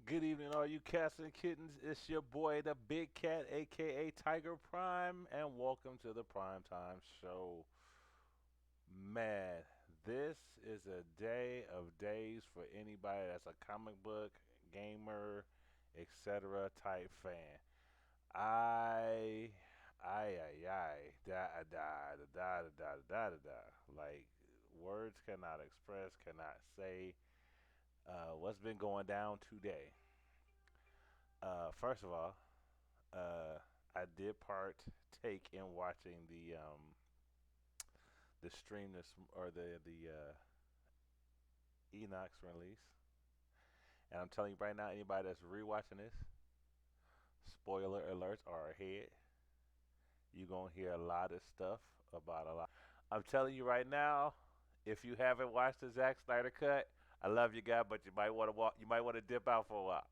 Good evening, all you cats and kittens. It's your boy, the Big Cat, aka Tiger Prime, and welcome to the Primetime Show. Man, this is a day of days for anybody that's a comic book, gamer, etc. type fan. I, da da da da da da da da da. Like words cannot express, cannot say what's been going down today. First of all, uh, I did partake in watching the stream this or the Enoch's release, and I'm telling you right now, anybody that's rewatching this, spoiler alerts are ahead. You're gonna hear a lot of stuff about a lot. I'm telling you right now, if you haven't watched the Zack Snyder cut, I love you guys, but you might want to walk. You might want to dip out for a while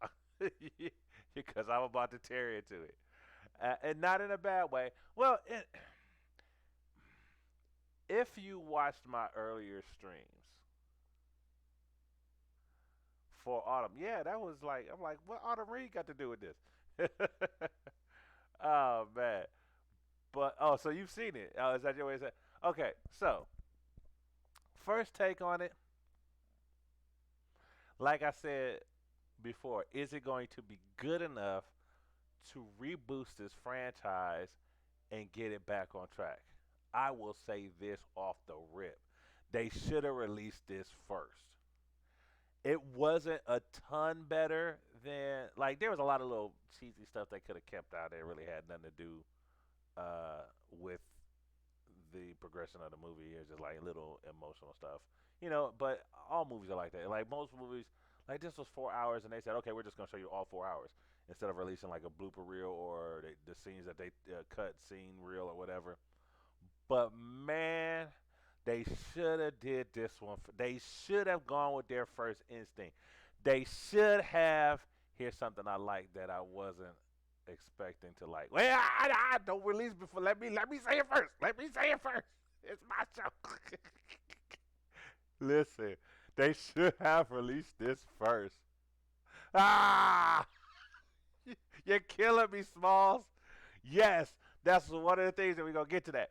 because I'm about to tear into it, and not in a bad way. Well, if you watched my earlier streams for Autumn, yeah, that was like I'm like, what Autumn Reed got to do with this? Oh man, but so you've seen it? Oh, is that your way to say? Okay, so first take on it. Like I said before, is it going to be good enough to reboost this franchise and get it back on track? I will say this off the rip. They should have released this first. It wasn't a ton better than like there was a lot of little cheesy stuff they could have kept out. It really had nothing to do with the progression of the movie. It was just like little emotional stuff, But all movies are like that. Like most movies, like this was 4 hours, and they said, okay, we're just gonna show you all 4 hours instead of releasing like a blooper reel or the scenes that they cut scene reel or whatever. But man, they should have did this one. They should have gone with their first instinct. They should have. Here's something I like that I wasn't expecting to like. Well, I don't release before. Let me say it first. Let me say it first. It's my show. Listen, they should have released this first. Ah, you're killing me, Smalls. Yes, that's one of the things that we're gonna get to that.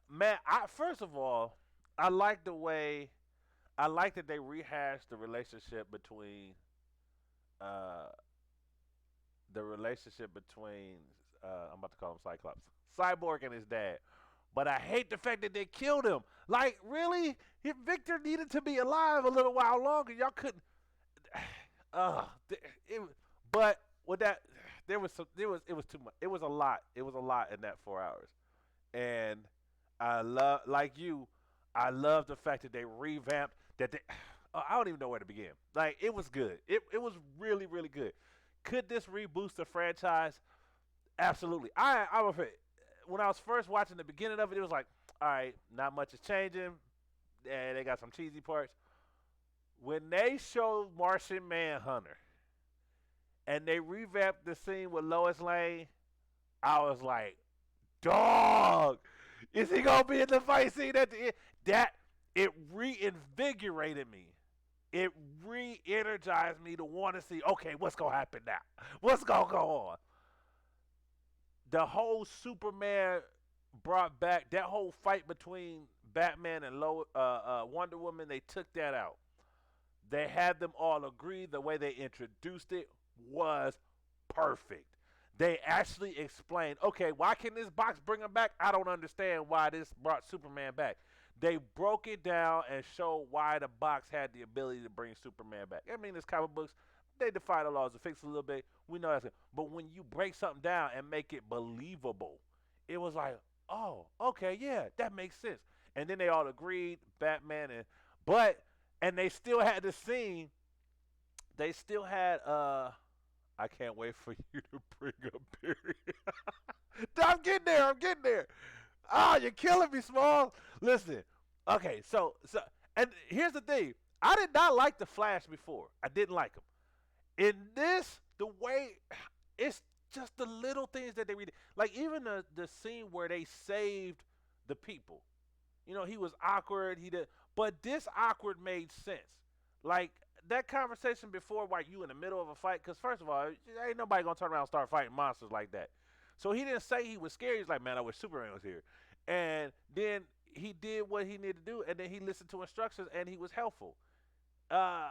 Man, I first of all, I like the way I like that they rehashed the relationship between uh I'm about to call him Cyclops, Cyborg and his dad. But I hate the fact that they killed him. Like, really? Victor needed to be alive a little while longer. Y'all couldn't. Uh, it, but with that, it was too much. It was a lot. It was a lot in that 4 hours. And I love, like you, I love the fact that they revamped that they. I don't even know where to begin. Like it was good. It was really really good. Could this reboost the franchise? Absolutely. I'm afraid. When I was first watching the beginning of it, it was like, all right, not much is changing, and they got some cheesy parts. When they showed Martian Manhunter and they revamped the scene with Lois Lane, I was like, dog, is he gonna be in the fight scene at the end? That it reinvigorated me. It re-energized me to want to see. Okay, what's gonna happen now? What's gonna go on? The whole Superman brought back that whole fight between Batman and Wonder Woman. They took that out. They had them all agree the way they introduced it was perfect. They actually explained, okay, why can this box bring him back? I don't understand why this brought Superman back. They broke it down and showed why the box had the ability to bring Superman back. I mean, it's comic books. They defy the laws of physics a little bit. We know that's it. But when you break something down and make it believable, it was like, oh, okay, yeah, that makes sense. And then they all agreed, Batman but and they still had the scene. They still had I can't wait for you to bring up Barry. I'm getting there. I'm getting there. Oh, you're killing me, Small. Listen. Okay, so and here's the thing. I did not like the Flash before. I didn't like him. In this, the way it's just the little things that they read. Like even the scene where they saved the people. He was awkward. He did, but this awkward made sense. Like that conversation before, while you in the middle of a fight, because first of all, ain't nobody gonna turn around and start fighting monsters like that. So he didn't say he was scared. He's like, man, I wish Superman was here. And then he did what he needed to do, and then he listened to instructions, and he was helpful.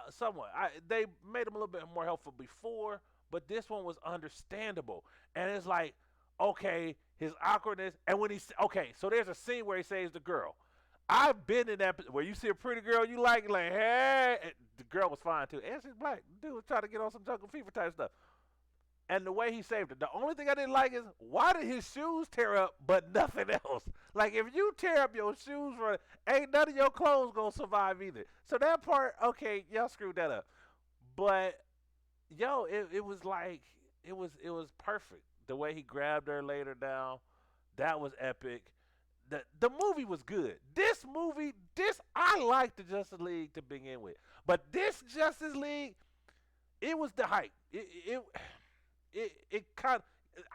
Somewhat. They made him a little bit more helpful before, but this one was understandable. And it's like, okay, his awkwardness, and when he's okay, so there's a scene where he saves the girl. I've been in that where you see a pretty girl you like, hey, and the girl was fine too, and she's black. Dude was trying to get on some jungle fever type stuff. And the way he saved it. The only thing I didn't like is why did his shoes tear up, but nothing else? Like if you tear up your shoes, ain't none of your clothes gonna survive either. So that part, okay, y'all screwed that up. But yo, it was like it was perfect. The way he grabbed her, laid her down, that was epic. The movie was good. This I liked the Justice League to begin with, but this Justice League, it was the hype. It kind.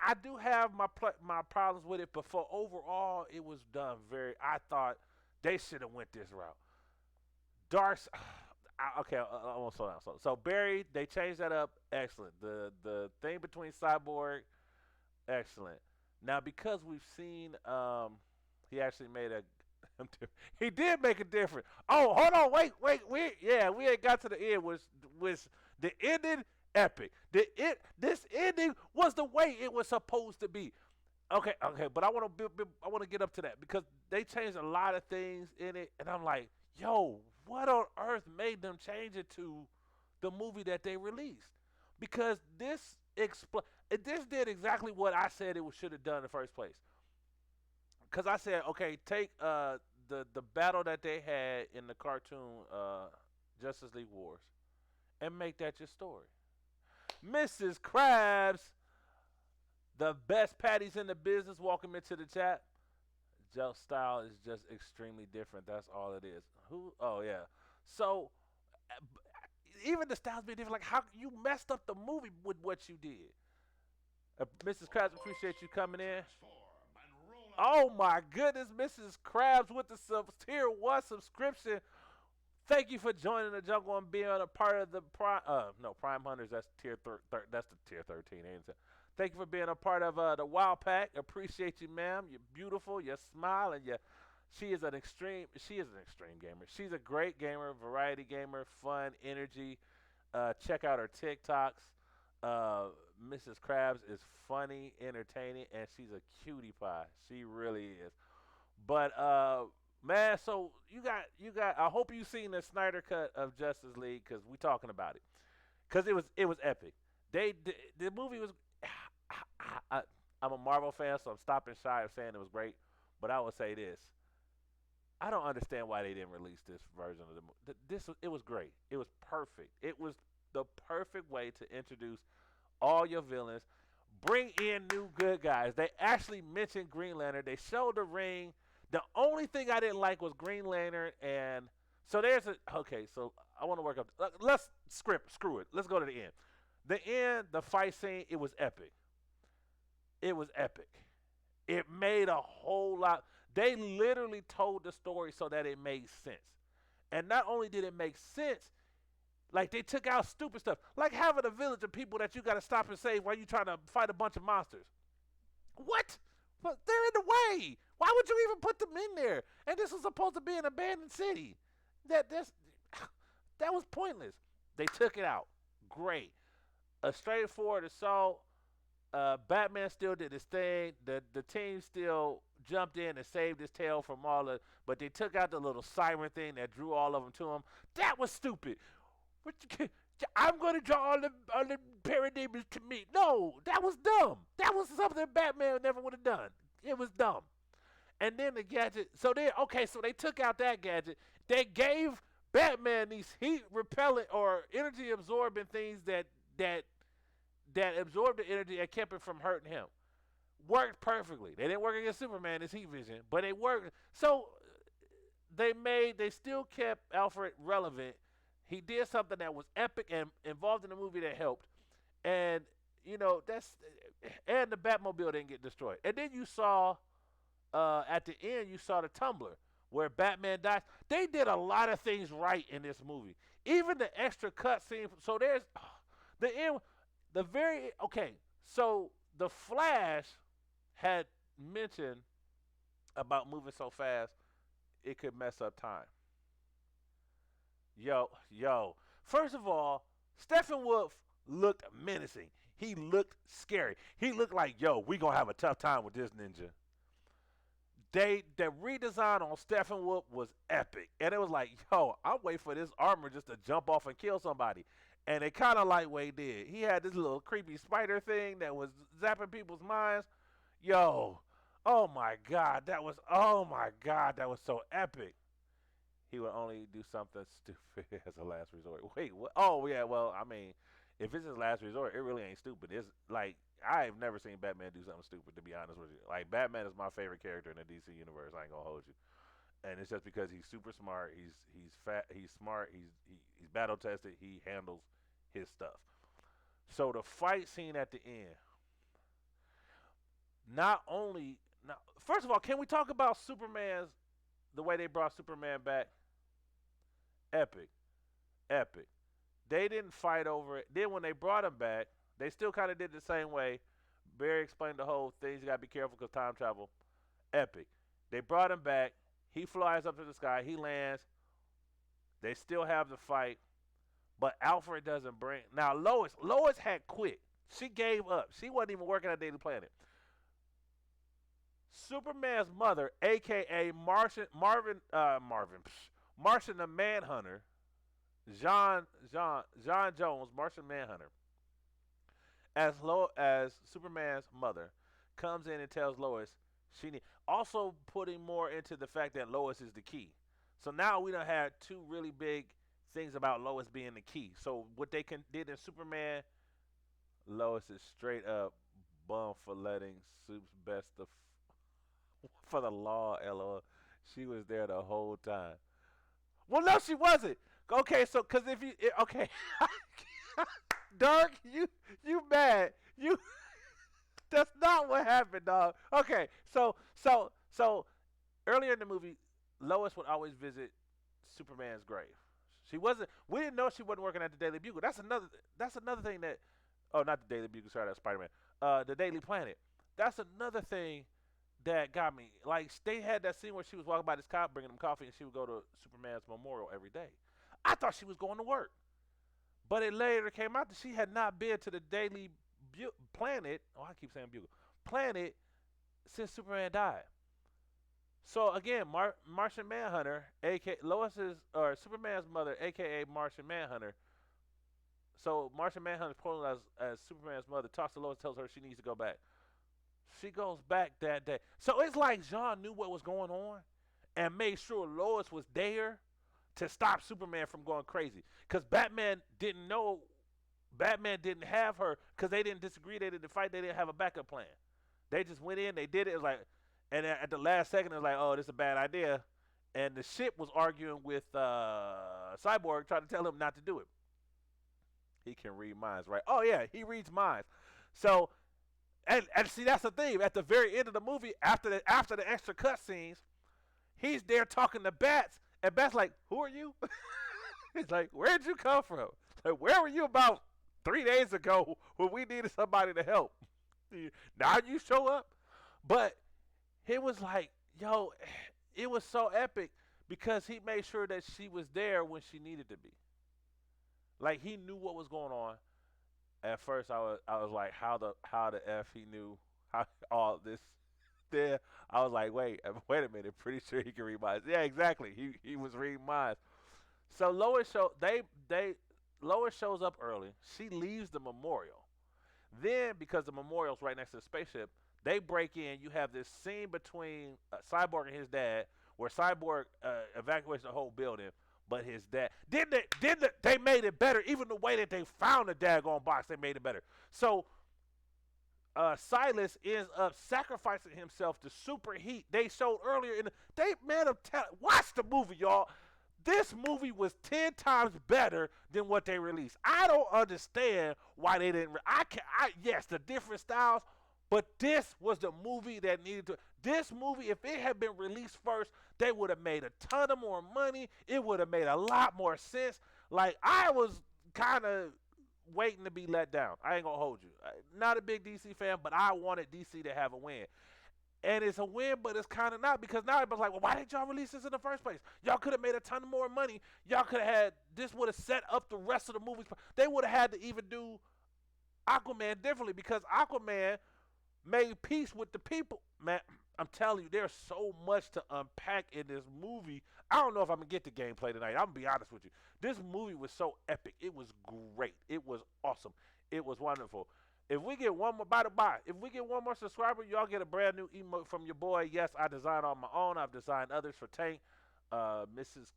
I do have my problems with it, but for overall, it was done very. I thought they should have went this route. Dark's okay. I won't slow down. So Barry, they changed that up. Excellent. The thing between Cyborg, excellent. Now because we've seen, he actually made a. He did make a difference. Oh, hold on, wait. We ain't got to the end. Was the ending epic? This ending was the way it was supposed to be. Okay, but I want to get up to that because they changed a lot of things in it, and I'm like, yo, what on earth made them change it to the movie that they released? Because this did exactly what I said it should have done in the first place. Because I said, okay, take the battle that they had in the cartoon Justice League Wars and make that your story. Mrs. Krabs, the best patties in the business, welcome into the chat. Joe's style is just extremely different. That's all it is. Who? Oh yeah. So even the styles be different. Like how you messed up the movie with what you did. Mrs. Krabs, appreciate you coming in. Oh my goodness, Mrs. Krabs with the tier 1 subscription. Thank you for joining the jungle and being a part of the Prime Hunters. That's that's the tier 13. Ain't it? Thank you for being a part of the Wild Pack. Appreciate you, ma'am. You're beautiful. You smile and She is an extreme. She is an extreme gamer. She's a great gamer, variety gamer, fun, energy. Check out her TikToks. Mrs. Krabs is funny, entertaining, and she's a cutie pie. She really is. But man, so you got. I hope you seen the Snyder cut of Justice League because we talking about it. Because it was epic. The movie was. I'm a Marvel fan, so I'm stopping shy of saying it was great. But I will say this: I don't understand why they didn't release this version of the movie. It was great. It was perfect. It was the perfect way to introduce all your villains, bring in new good guys. They actually mentioned Green Lantern. They showed the ring. The only thing I didn't like was Green Lantern, and so So I want to work up. Let's screw it. Let's go to the end. The end, the fight scene, it was epic. It was epic. It made a whole lot. They literally told the story so that it made sense. And not only did it make sense, like they took out stupid stuff, like having a village of people that you got to stop and save while you trying to fight a bunch of monsters. What? But they're in the way. Why would you even put them in there? And this was supposed to be an abandoned city. That was pointless. They took it out. Great. A straightforward assault. Batman still did his thing. The team still jumped in and saved his tail from but they took out the little siren thing that drew all of them to him. That was stupid. I'm going to draw all the parademons to me. No, that was dumb. That was something Batman never would have done. It was dumb. And then the gadget. So they took out that gadget. They gave Batman these heat repellent or energy absorbing things that absorbed the energy and kept it from hurting him. Worked perfectly. They didn't work against Superman, his heat vision, but it worked. So they still kept Alfred relevant. He did something that was epic and involved in the movie that helped. And and the Batmobile didn't get destroyed. And then you saw at the end you saw the tumbler where Batman dies. They did a lot of things right in this movie. even the extra cut scene. So there's the end, the very okay. So the Flash had mentioned about moving so fast it could mess up time. Yo. First of all, Steppenwolf looked menacing. He looked scary. He looked like, yo, we gonna have a tough time with this ninja. The redesign on Steppenwolf was epic, and it was like, yo, I'm waiting for this armor just to jump off and kill somebody, and it kind of like Wade did. He had this little creepy spider thing that was zapping people's minds. Yo, oh my god, that was so epic. He would only do something stupid as a last resort. Wait, what? Oh yeah, well, I mean, if it's his last resort, it really ain't stupid. It's like I've never seen Batman do something stupid. To be honest with you, like Batman is my favorite character in the DC universe. I ain't gonna hold you, and it's just because he's super smart. He's fat. He's smart. He's battle tested. He handles his stuff. So the fight scene at the end, not only now, first of all, can we talk about Superman's the way they brought Superman back? Epic, epic. They didn't fight over it. Then when they brought him back, they still kind of did the same way. Barry explained the whole thing. You got to be careful because time travel. Epic. They brought him back. He flies up to the sky. He lands. They still have the fight, but Alfred doesn't bring. Now Lois had quit. She gave up. She wasn't even working at Daily Planet. Superman's mother, aka Martian the Manhunter, John Jones, Martian Manhunter, as Superman's mother, comes in and tells Lois she need. Also putting more into the fact that Lois is the key. So now we done had two really big things about Lois being the key. So what they did in Superman, Lois is straight up bum for letting Soup's best for the law. LOL. She was there the whole time. Well, no, she wasn't. Okay, so because if you okay, Dark, you mad? You that's not what happened, dog. Okay, so earlier in the movie, Lois would always visit Superman's grave. She wasn't. We didn't know she wasn't working at the Daily Bugle. That's another. That's another thing that. Oh, not the Daily Bugle. Sorry, that's Spider-Man. The Daily Planet. That's another thing that got me. Like they had that scene where she was walking by this cop, bringing him coffee, and she would go to Superman's memorial every day. I thought she was going to work, but it later came out that she had not been to the Daily Planet. Oh, I keep saying Bugle Planet since Superman died. So again, Martian Manhunter, aka Lois's or Superman's mother, aka Martian Manhunter. So Martian Manhunter, posing as Superman's mother, talks to Lois, tells her she needs to go back. She goes back that day. So it's like Jean knew what was going on and made sure Lois was there to stop Superman from going crazy. Because Batman didn't know, Batman didn't have her because they didn't disagree. They didn't fight. They didn't have a backup plan. They just went in. They did it. It was like, and at the last second, it was like, oh, this is a bad idea. And the ship was arguing with Cyborg, trying to tell him not to do it. He can read minds, right? Oh yeah, he reads minds. So, and see, that's the thing. At the very end of the movie, after the extra cut scenes, he's there talking to Bats, and Bats like, "Who are you?" He's like, "Where'd you come from? Like, where were you about 3 days ago when we needed somebody to help? Now you show up." But it was like, yo, it was so epic because he made sure that she was there when she needed to be. Like he knew what was going on. At first, I was like, how the f he knew how all this. There, I was like, wait a minute. Pretty sure he can read minds. Yeah, exactly. He was reading minds. So Lois shows up early. She leaves the memorial. Then because the memorial's right next to the spaceship, they break in. You have this scene between Cyborg and his dad, where Cyborg evacuates the whole building. But his dad they made it better. Even the way that they found the daggone box, they made it better. So Silas ends up sacrificing himself to superheat. They showed earlier watch the movie, y'all. This movie was 10 times better than what they released. I don't understand why they didn't. Yes, the different styles, but this was the movie that needed to. This movie, if it had been released first, they would have made a ton of more money. It would have made a lot more sense. Like I was kind of waiting to be let down. I ain't gonna hold you. Not a big DC fan, but I wanted DC to have a win. And it's a win, but it's kind of not because now everybody's like, well, why didn't y'all release this in the first place? Y'all could have made a ton more money. Y'all could have had this would have set up the rest of the movies. They would have had to even do Aquaman differently because Aquaman made peace with the people. Man, I'm telling you, there's so much to unpack in this movie. I don't know if I'm gonna get the gameplay tonight. I'm gonna be honest with you. This movie was so epic. It was great. It was awesome. It was wonderful. If we get one more, by the by, if we get one more subscriber, y'all get a brand new emote from your boy. Yes, I designed on my own. I've designed others for Tank, Mrs.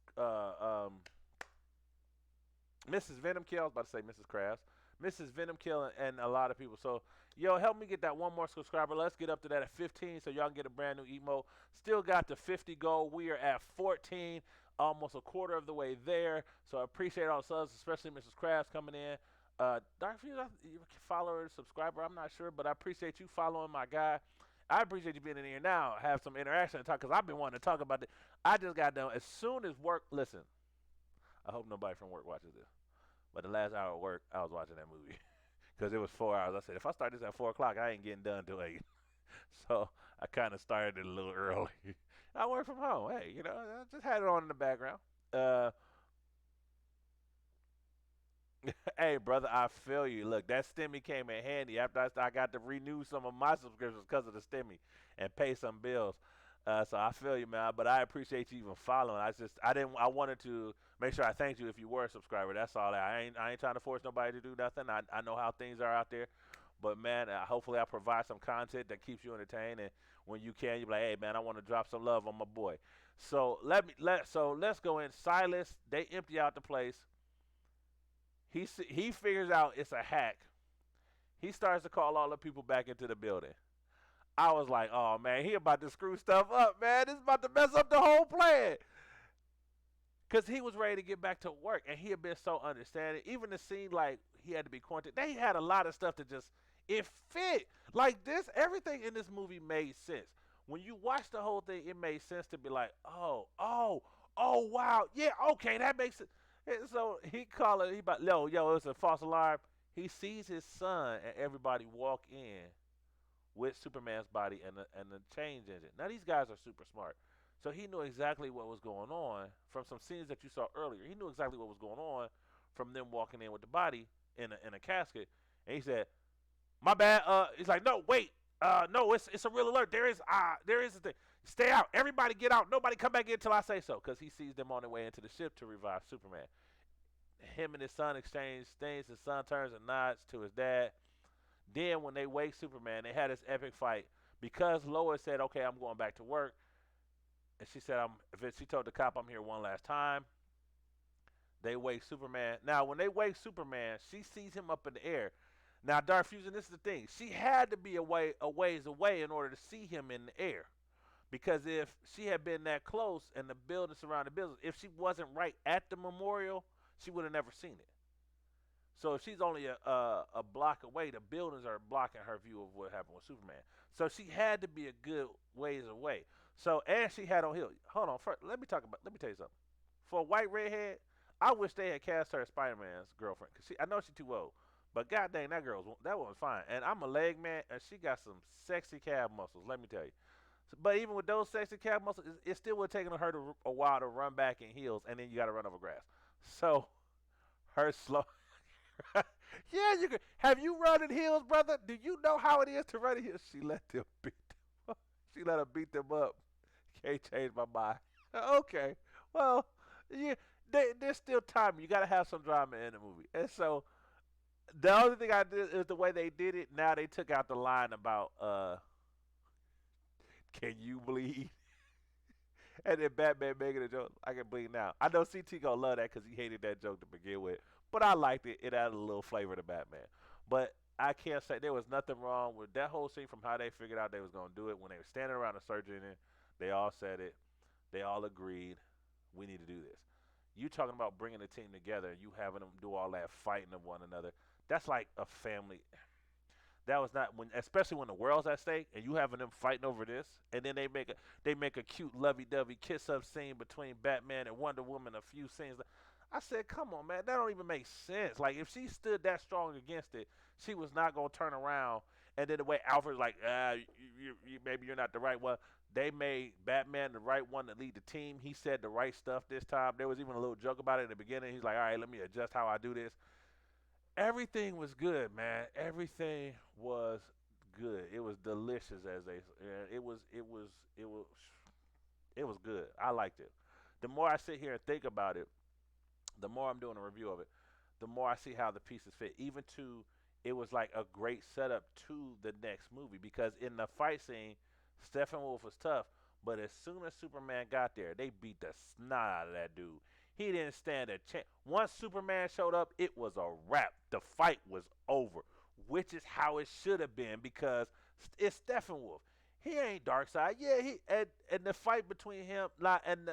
Mrs. Venom Kill. I was about to say Mrs. Krabs. Mrs. Venom Kill and a lot of people. So, yo, help me get that one more subscriber. Let's get up to that at 15 so y'all can get a brand new emote. Still got the 50 goal. We are at 14, almost a quarter of the way there. So I appreciate all the subs, especially Mrs. Krabs coming in. Dark Fuse, follower, subscriber, I'm not sure, but I appreciate you following my guy. I appreciate you being in here now, have some interaction and talk, because I've been wanting to talk about it. I just got done. As soon as work, listen, I hope nobody from work watches this. But the last hour of work, I was watching that movie because it was 4 hours. I said, if I start this at 4 o'clock, I ain't getting done till 8. So I kind of started it a little early. I work from home. Hey, I just had it on in the background. Uh, Hey, brother, I feel you. Look, that stimmy came in handy after I got to renew some of my subscriptions because of the stimmy and pay some bills. So I feel you, man. But I appreciate you even following. I wanted to make sure I thanked you if you were a subscriber. That's all. I ain't trying to force nobody to do nothing. I know how things are out there. But man, hopefully I provide some content that keeps you entertained. And when you can, you be like, hey, man, I want to drop some love on my boy. So let's go in. Silas, they empty out the place. He figures out it's a hack. He starts to call all the people back into the building. I was like, oh man, he about to screw stuff up, man. This is about to mess up the whole plan. Cause he was ready to get back to work, and he had been so understanding. Even the scene like he had to be quarantined. They had a lot of stuff that just it fit. Like this, everything in this movie made sense. When you watch the whole thing, it made sense to be like, oh, wow, yeah, okay, that makes sense. And so he called it. He about yo, it's a false alarm. He sees his son and everybody walk in with Superman's body and the change engine. Now these guys are super smart, so he knew exactly what was going on from some scenes that you saw earlier. He knew exactly what was going on from them walking in with the body in a casket, and he said, "My bad." He's like, "No, wait. No, it's a real alert. There is a thing. Stay out. Everybody get out. Nobody come back in until I say so." Because he sees them on their way into the ship to revive Superman. Him and his son exchange things. His son turns and nods to his dad. Then when they wake Superman, they had this epic fight because Lois said, "Okay, I'm going back to work," and she said, She told the cop, "I'm here one last time." They wake Superman. Now, when they wake Superman, she sees him up in the air. Now, Dark Fusion, this is the thing. She had to be a ways away in order to see him in the air. Because if she had been that close and the building surrounding the building, if she wasn't right at the memorial, she would have never seen it. So if she's only a block away, the buildings are blocking her view of what happened with Superman. So she had to be a good ways away. So and she had on heels. Hold on, first, let me tell you something. For a white redhead, I wish they had cast her as Spider-Man's girlfriend. Cause I know she's too old, but god dang, that was fine. And I'm a leg man, and she got some sexy calf muscles. Let me tell you. But even with those sexy calf muscles, it still would have taken her a while to run back in heels, and then you got to run over grass. So her slow. Yeah, you can. Have you run in heels, brother? Do you know how it is to run in heels? She let them beat them up. She let them beat them up. Can't change my mind. Okay. Well, yeah, there's still time. You got to have some drama in the movie. And so the only thing I did is the way they did it. Now they took out the line about can you bleed? And then Batman making a joke. I can bleed now. I know CT gonna love that because he hated that joke to begin with, but I liked it. It added a little flavor to Batman. But I can't say there was nothing wrong with that whole scene from how they figured out they was gonna do it. When they were standing around the surgery, and they all said it. They all agreed. We need to do this. You talking about bringing the team together and you having them do all that fighting of one another. That's like a family. That was not when, especially when the world's at stake and you having them fighting over this, and then they make a cute lovey-dovey kiss-up scene between Batman and Wonder Woman. A few scenes. I said, come on, man, that don't even make sense. Like if she stood that strong against it, she was not gonna turn around. And then the way Alfred's like, maybe you're not the right one. They made Batman the right one to lead the team. He said the right stuff this time. There was even a little joke about it in the beginning. He's like, all right, let me adjust how I do this. Everything was good, man. Everything was good. It was delicious, as they. It was. It was good. I liked it. The more I sit here and think about it, the more I'm doing a review of it, the more I see how the pieces fit. Even to, it was like a great setup to the next movie because in the fight scene, Steppenwolf was tough, but as soon as Superman got there, they beat the snot out of that dude. He didn't stand a chance. Once Superman showed up, it was a wrap. The fight was over, which is how it should have been because it's Steppenwolf. He ain't Darkseid. Yeah, and the fight between him like and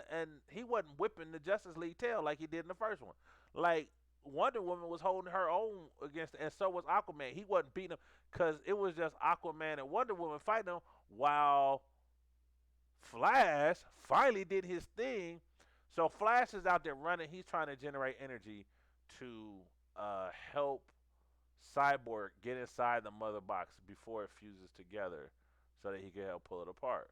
he wasn't whipping the Justice League tail like he did in the first one. Like Wonder Woman was holding her own against, and so was Aquaman. He wasn't beating him because it was just Aquaman and Wonder Woman fighting him while Flash finally did his thing. So Flash is out there running. He's trying to generate energy to help Cyborg get inside the mother box before it fuses together so that he can help pull it apart.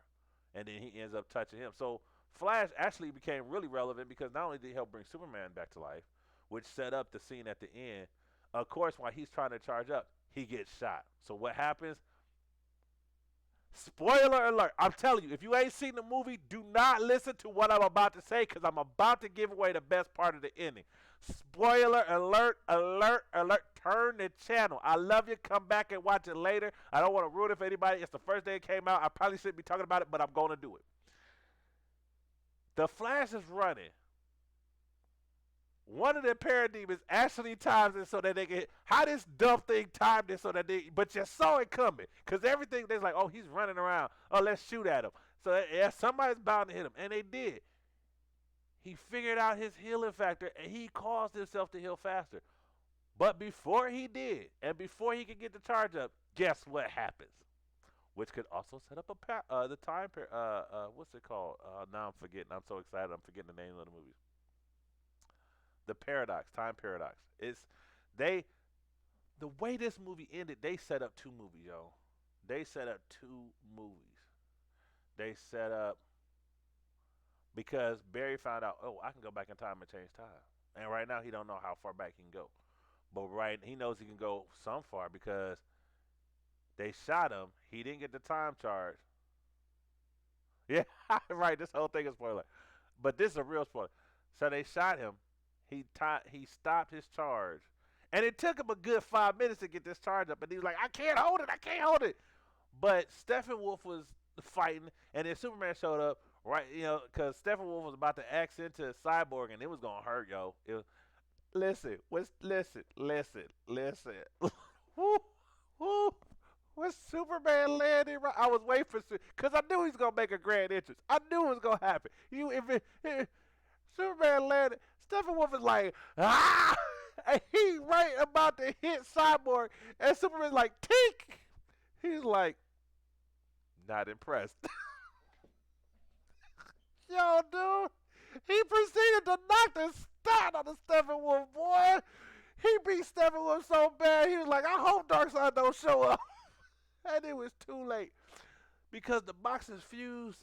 And then he ends up touching him. So Flash actually became really relevant because not only did he help bring Superman back to life, which set up the scene at the end, of course, while he's trying to charge up, he gets shot. So what happens? Spoiler alert. I'm telling you, if you ain't seen the movie, do not listen to what I'm about to say because I'm about to give away the best part of the ending. Spoiler alert, alert, alert. Turn the channel. I love you. Come back and watch it later. I don't want to ruin it for anybody. It's the first day it came out. I probably shouldn't be talking about it, but I'm going to do it. The Flash is running. One of the parademons actually times it so that they can. How this dumb thing timed it so that they. But you saw it coming. Because everything, they's like, oh, he's running around. Oh, let's shoot at him. So yeah, somebody's bound to hit him. And they did. He figured out his healing factor and he caused himself to heal faster. But before he did, and before he could get the charge up, guess what happens? Which could also set up the time period. What's it called? Now I'm forgetting. I'm so excited. I'm forgetting the name of the movie. The paradox, time paradox. It's they the way this movie ended, they set up two movies, yo. They set up two movies. They set up because Barry found out, oh, I can go back in time and change time. And right now he don't know how far back he can go. But right he knows he can go some far because they shot him. He didn't get the time charge. Yeah, right. This whole thing is spoiler. But this is a real spoiler. So they shot him. He stopped his charge. And it took him a good 5 minutes to get this charge up. And he was like, I can't hold it. I can't hold it. But Steppenwolf was fighting. And then Superman showed up, right? Because Steppenwolf was about to axe into Cyborg. And it was going to hurt, yo. Listen. Woo, woo. When Superman landed, right, I was waiting for, because I knew he was going to make a grand entrance. I knew it was going to happen. If Superman landed, Steppenwolf is like, ah! And he right about to hit Cyborg, and Superman's like, tink! He's like, not impressed. Yo, dude, he proceeded to knock the snot out of Steppenwolf, boy. He beat Steppenwolf so bad, he was like, I hope Darkseid don't show up. And it was too late. Because the boxes fused.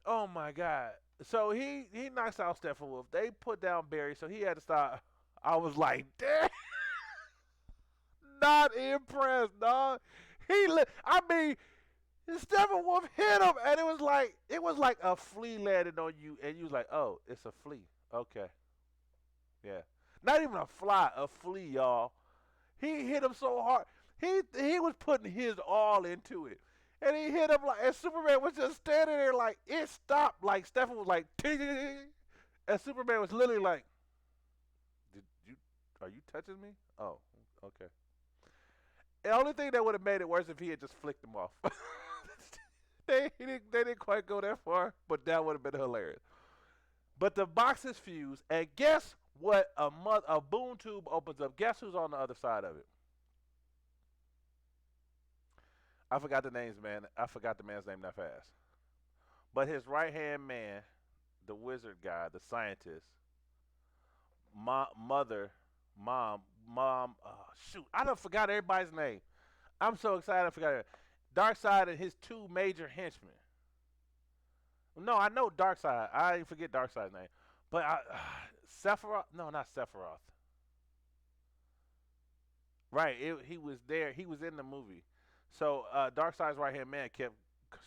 Oh, my God. So he knocks out Steppenwolf. They put down Barry, so he had to stop. I was like, damn. Not impressed, dog. I mean, Steppenwolf hit him, and it was like a flea landed on you, and you was like, oh, it's a flea. Okay. Yeah. Not even a fly, a flea, y'all. He hit him so hard. He was putting his all into it. And he hit him like, and Superman was just standing there like, it stopped. Like, Stephen was like, ting, and Superman was literally like, are you touching me? Oh, okay. The only thing that would have made it worse if he had just flicked him off. they didn't quite go that far, but that would have been hilarious. But the boxes fuse, and guess what? A boom tube opens up. Guess who's on the other side of it? I forgot the names, man. I forgot the man's name that fast. But his right hand man, the wizard guy, the scientist, mother, mom. Shoot, I done forgot everybody's name. I'm so excited I forgot it. Darkseid and his two major henchmen. No, I know Darkseid. I didn't forget Darkseid's name. But Sephiroth? No, not Sephiroth. Right, he was there. He was in the movie. So Darkseid's right hand man kept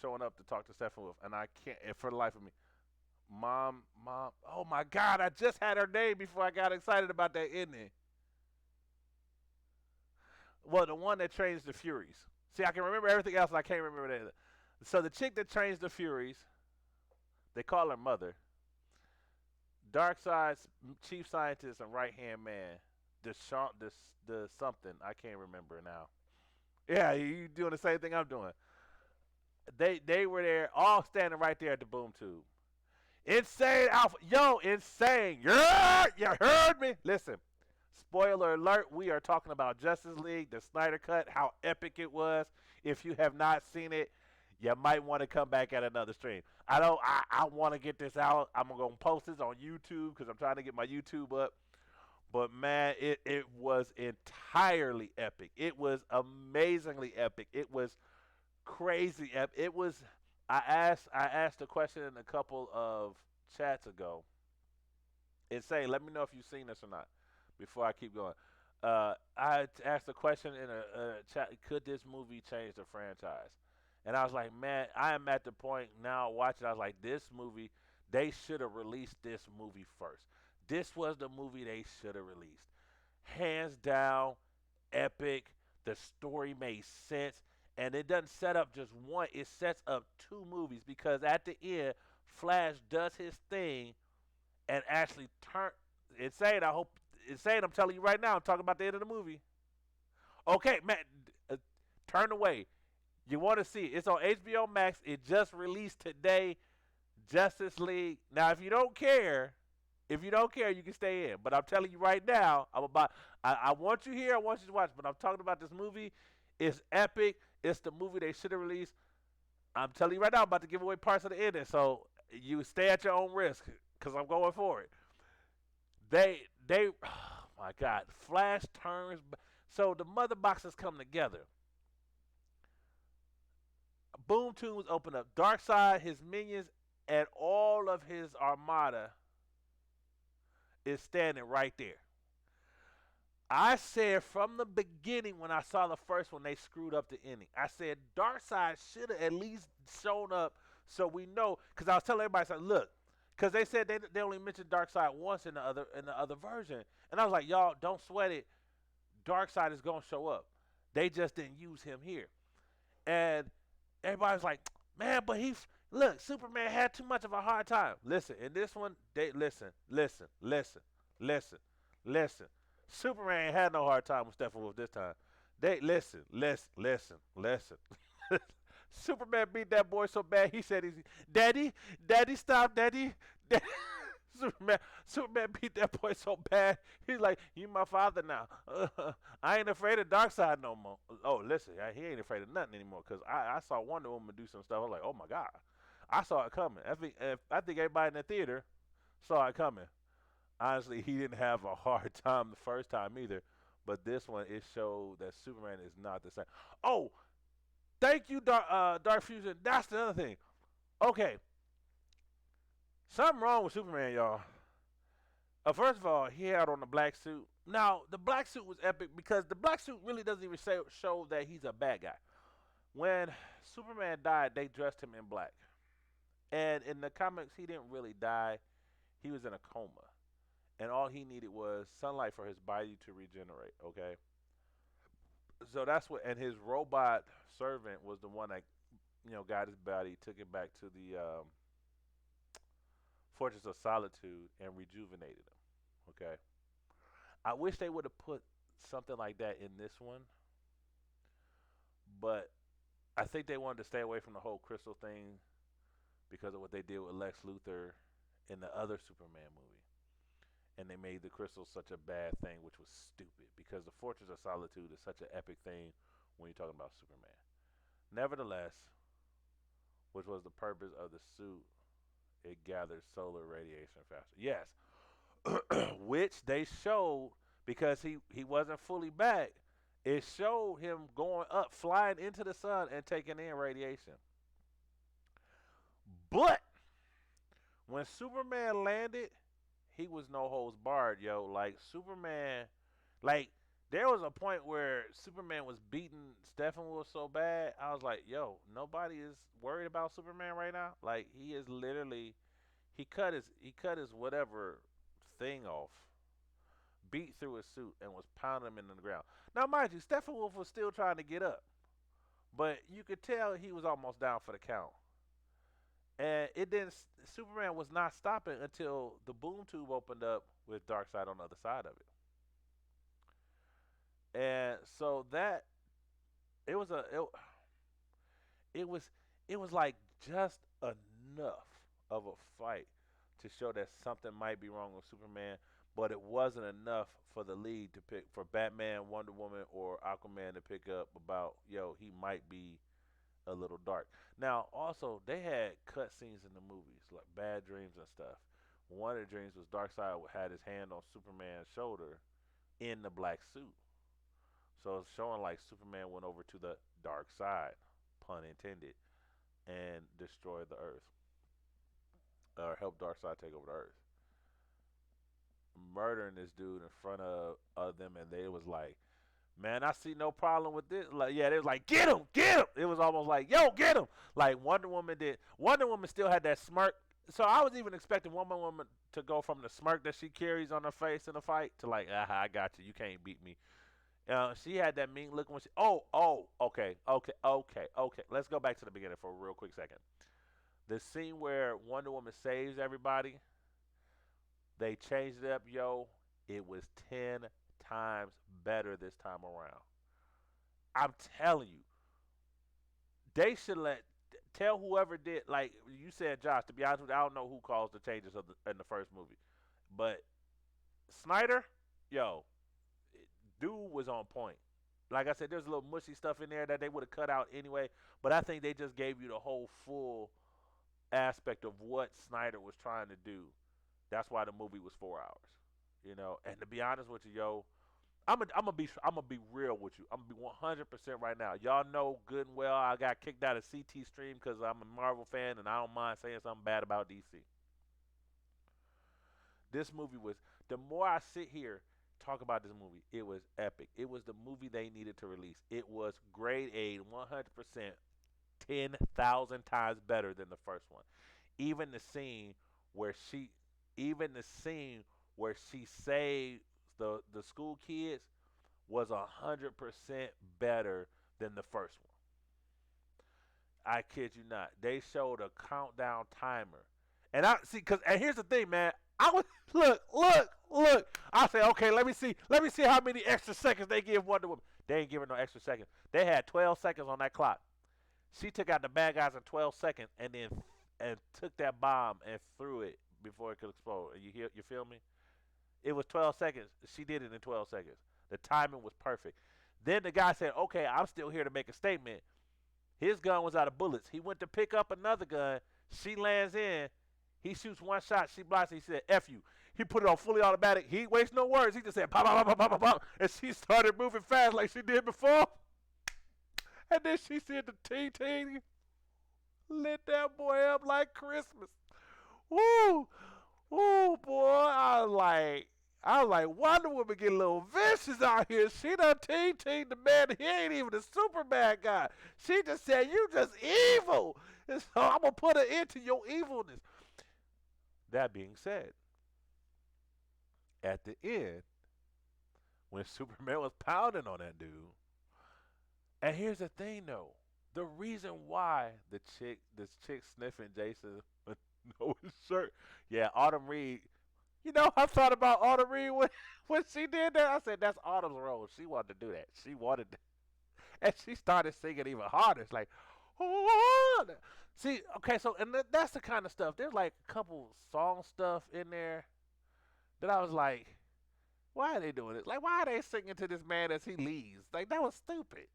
showing up to talk to Sephiroth, and I can't, and for the life of me, mom. Oh my God, I just had her name before I got excited about that ending. Well, the one that trains the Furies. See, I can remember everything else, and I can't remember that. So the chick that trains the Furies, they call her Mother. Darkseid's chief scientist and right hand man, the something I can't remember now. Yeah, you doing the same thing I'm doing. They were there, all standing right there at the boom tube. Insane Alpha, yo, insane. Yeah, you heard me. Listen, spoiler alert: we are talking about Justice League, the Snyder Cut, how epic it was. If you have not seen it, you might want to come back at another stream. I don't. I want to get this out. I'm gonna post this on YouTube because I'm trying to get my YouTube up. But man, it was entirely epic. It was amazingly epic. It was crazy epic. It was. I asked a question in a couple of chats ago. It's saying, let me know if you've seen this or not. Before I keep going, I asked a question in a chat. Could this movie change the franchise? And I was like, man, I am at the point now watching. I was like, this movie, they should have released this movie first. This was the movie they should have released. Hands down, epic. The story made sense. And it doesn't set up just one, it sets up two movies because at the end, Flash does his thing and actually turn. It's saying, I hope, it's saying, I'm telling you right now, I'm talking about the end of the movie. Okay, man, uh, turn away. You want to see it. It's on HBO Max. It just released today. Justice League. Now, if you don't care, you can stay in. But I'm telling you right now, I want you here. I want you to watch. But I'm talking about this movie. It's epic. It's the movie they should have released. I'm telling you right now, I'm about to give away parts of the ending. So you stay at your own risk because I'm going for it. Oh my God. Flash turns. So the mother boxes come together. Boom Tunes open up. Darkseid, his minions, and all of his armada is standing right there. I said from the beginning when I saw the first one, they screwed up the ending. I said Darkseid should have at least shown up so we know. Because I was telling everybody, I said, look, because they said they only mentioned Darkseid once in the other version, and I was like, y'all don't sweat it. Darkseid is gonna show up. They just didn't use him here, and everybody's like, man, but look, Superman had too much of a hard time. Listen, in this one, they listen. Superman ain't had no hard time with Steppenwolf this time. They listen. Superman beat that boy so bad he said, Daddy, stop, Daddy." Superman beat that boy so bad. He's like, "You my father now. I ain't afraid of Darkseid no more." Oh, listen, he ain't afraid of nothing anymore. Cause I saw Wonder Woman do some stuff. I was like, "Oh my God," I saw it coming. I think everybody in the theater saw it coming. Honestly, he didn't have a hard time the first time either. But this one, it showed that Superman is not the same. Oh, thank you, Dark Fusion. That's the other thing. Okay, something wrong with Superman, y'all. First of all, he had on the black suit. Now, the black suit was epic because the black suit really doesn't even show that he's a bad guy. When Superman died, they dressed him in black. And in the comics, he didn't really die. He was in a coma. And all he needed was sunlight for his body to regenerate, okay? So that's what, and his robot servant was the one that, got his body, took it back to the Fortress of Solitude and rejuvenated him, okay? I wish they would have put something like that in this one, but I think they wanted to stay away from the whole crystal thing because of what they did with Lex Luthor in the other Superman movie. And they made the crystal such a bad thing, which was stupid because the Fortress of Solitude is such an epic thing when you're talking about Superman. Nevertheless, which was the purpose of the suit, it gathers solar radiation faster. Yes, which they showed because he wasn't fully back. It showed him going up, flying into the sun, and taking in radiation. But when Superman landed, he was no holds barred, yo. Like Superman, like there was a point where Superman was beating Steppenwolf so bad, I was like, yo, nobody is worried about Superman right now. Like he is literally he cut his whatever thing off, beat through his suit, and was pounding him into the ground. Now, mind you, Steppenwolf was still trying to get up, but you could tell he was almost down for the count. And it didn't. Superman was not stopping until the boom tube opened up with Darkseid on the other side of it. And so that it was a it was it was like just enough of a fight to show that something might be wrong with Superman, but it wasn't enough for the lead to pick for Batman, Wonder Woman, or Aquaman to pick up about he might be a little dark. Now, also they had cut scenes in the movies like Bad Dreams and stuff. One of the dreams was Darkseid had his hand on Superman's shoulder in the black suit, so it's showing like Superman went over to the dark side, pun intended, and destroyed the Earth or helped Darkseid take over the Earth, murdering this dude in front of them, and they was like, man, I see no problem with this. Like, yeah, they was like, get him, get him. It was almost like, yo, get him. Like Wonder Woman did. Wonder Woman still had that smirk. So I was even expecting Wonder Woman to go from the smirk that she carries on her face in a fight to like, aha, I got you. You can't beat me. She had that mean look when she. Okay. Let's go back to the beginning for a real quick second. The scene where Wonder Woman saves everybody, they changed it up, yo. It was 10 times better this time around. I'm telling you, they should tell whoever did. Like you said, Josh. To be honest with you, I don't know who caused the changes in the first movie, but Snyder, yo, dude was on point. Like I said, there's a little mushy stuff in there that they would have cut out anyway. But I think they just gave you the whole full aspect of what Snyder was trying to do. That's why the movie was 4 hours. And to be honest with you, yo, I'm gonna be real with you. I'm gonna be 100% right now. Y'all know good and well I got kicked out of CT Stream because I'm a Marvel fan and I don't mind saying something bad about DC. This movie was. The more I sit here talk about this movie, it was epic. It was the movie they needed to release. It was grade A, 100%, 10,000 times better than the first one. Even the scene where she, even the scene where she saved the school kids was 100% better than the first one. I kid you not. They showed a countdown timer, and I see because and here's the thing, man. I was look. I said, okay, let me see how many extra seconds they give Wonder Woman. They ain't giving no extra seconds. They had 12 seconds on that clock. She took out the bad guys in 12 seconds, and then and took that bomb and threw it before it could explode. You feel me? It was 12 seconds. She did it in 12 seconds. The timing was perfect. Then the guy said, okay, I'm still here to make a statement. His gun was out of bullets. He went to pick up another gun. She lands in. He shoots one shot. She blocks it. He said, F you. He put it on fully automatic. He wastes no words. He just said, pop, pop, pop, pop, pop, pop. And she started moving fast like she did before. And then she said the ting ting lit that boy up like Christmas. Woo! Woo, boy. I was like, Wonder Woman get a little vicious out here. She done ting the man. He ain't even a super bad guy. She just said, you just evil. And so I'm going to put an end to your evilness. That being said, at the end, when Superman was pounding on that dude, and here's the thing though, the reason why this chick sniffing Jason with no shirt, yeah, Autumn Reed. I thought about Autumn Reed when she did that. I said that's Autumn's role. She wanted to do that. She wanted to, and she started singing even harder. It's like, oh, see, okay, so and that's the kind of stuff. There's like a couple song stuff in there that I was like, why are they doing it? Like, why are they singing to this man as he leaves? Like, that was stupid.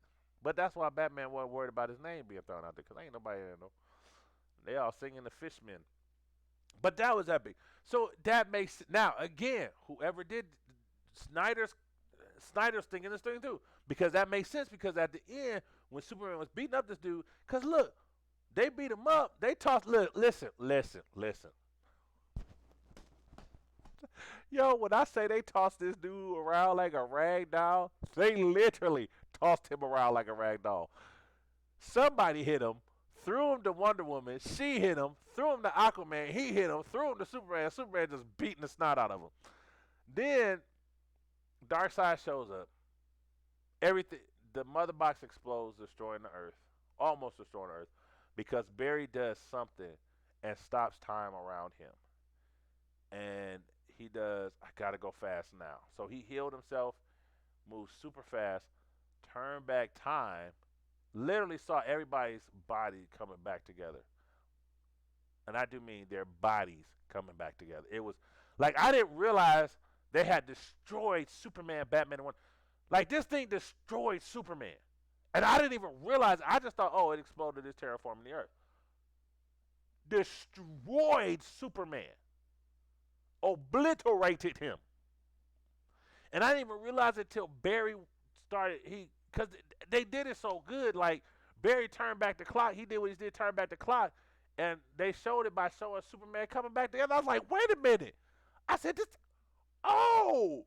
But that's why Batman wasn't worried about his name being thrown out there, because ain't nobody there know. They all singing the Fishmen. But that was epic. So that makes now again, whoever did Snyder's Snyder's thinking this thing too, because that makes sense. Because at the end, when Superman was beating up this dude, because look, they beat him up. They tossed. Look, listen. Yo, when I say they tossed this dude around like a rag doll, they literally tossed him around like a rag doll. Somebody hit him, threw him to Wonder Woman. She hit him, threw him to Aquaman. He hit him, threw him to Superman. Superman just beating the snot out of him. Then Darkseid shows up. Everything, the mother box explodes, destroying the Earth, almost destroying the Earth, because Barry does something and stops time around him. And he does. I gotta go fast now. So he healed himself, moved super fast, turned back time, literally saw everybody's body coming back together. And I do mean their bodies coming back together. It was like I didn't realize they had destroyed Superman, Batman, and one. Like this thing destroyed Superman, and I didn't even realize. I just thought, oh, it exploded, it's terraforming the Earth. Destroyed Superman, obliterated him, and I didn't even realize it till Barry started. Because they did it so good. Like Barry turned back the clock. He did what he did, turn back the clock, and they showed it by showing Superman coming back together. I was like, wait a minute. I said this. Oh,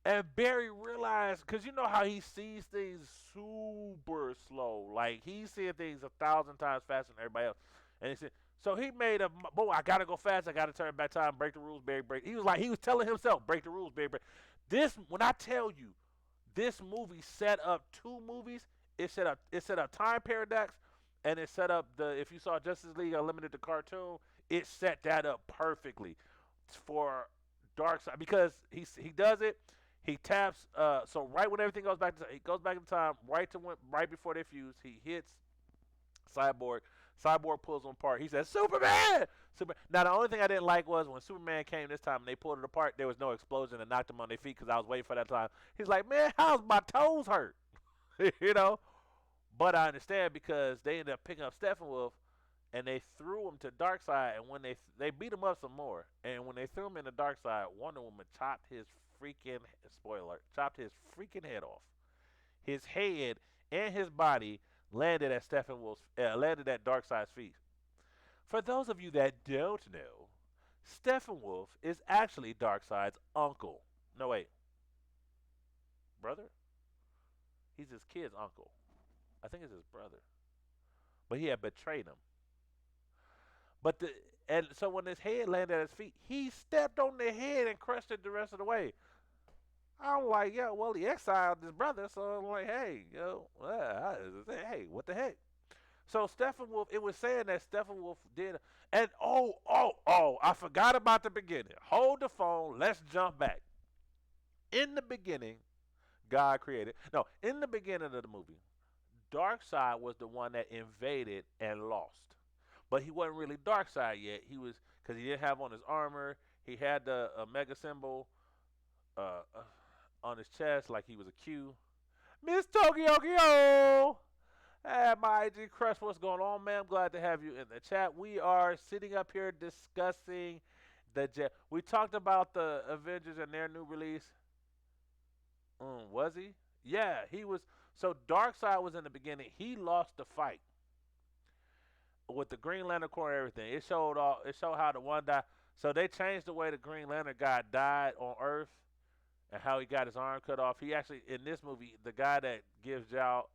and Barry realized, because you know how he sees things super slow. Like, he's seeing things 1,000 times faster than everybody else. And he said, so he made a, boy, I got to go fast. I got to turn back time, break the rules, Barry, break. He was telling himself, break the rules, Barry, break. This, when I tell you, this movie set up two movies. It set up Time Paradox, and it set up if you saw Justice League Unlimited, the cartoon, it set that up perfectly for Darkseid, because he does it. He taps. So right when everything goes back to, he goes back in time. Right before they fuse, he hits Cyborg. Cyborg pulls him apart. He says, "Superman!" Super. Now the only thing I didn't like was when Superman came this time and they pulled it apart. There was no explosion and knocked him on their feet because I was waiting for that time. He's like, "Man, how's my toes hurt?" you know. But I understand because they ended up picking up Steppenwolf and they threw him to Darkseid, and when they beat him up some more, and when they threw him in the Darkseid, Wonder Woman chopped his freaking spoiler, chopped his freaking head off. His head and his body landed at Darkseid's feet. For those of you that don't know, Steppenwolf is actually Darkseid's uncle. No wait, brother? He's his kid's uncle. I think it's his brother. But he had betrayed him. But and so when his head landed at his feet, he stepped on the head and crushed it the rest of the way. I'm like, yo, well, he exiled his brother, so I'm like, hey, yo, hey, what the heck? So Steppenwolf, it was saying that Steppenwolf did, and I forgot about the beginning. Hold the phone, let's jump back. In the beginning, God created. No, in the beginning of the movie, Darkseid was the one that invaded and lost. But he wasn't really Darkseid yet. He was, because he didn't have on his armor. He had the Mega symbol on his chest like he was a Q. Miss Tokyo Kyo! Hey, my IG Crush, what's going on, man? I'm glad to have you in the chat. We are sitting up here discussing we talked about the Avengers and their new release. Was he? Yeah, he was. So Darkseid was in the beginning. He lost the fight with the Green Lantern Corps and everything. It showed how the one died. So they changed the way the Green Lantern guy died on Earth and how he got his arm cut off. He actually, in this movie, the guy that gives Hal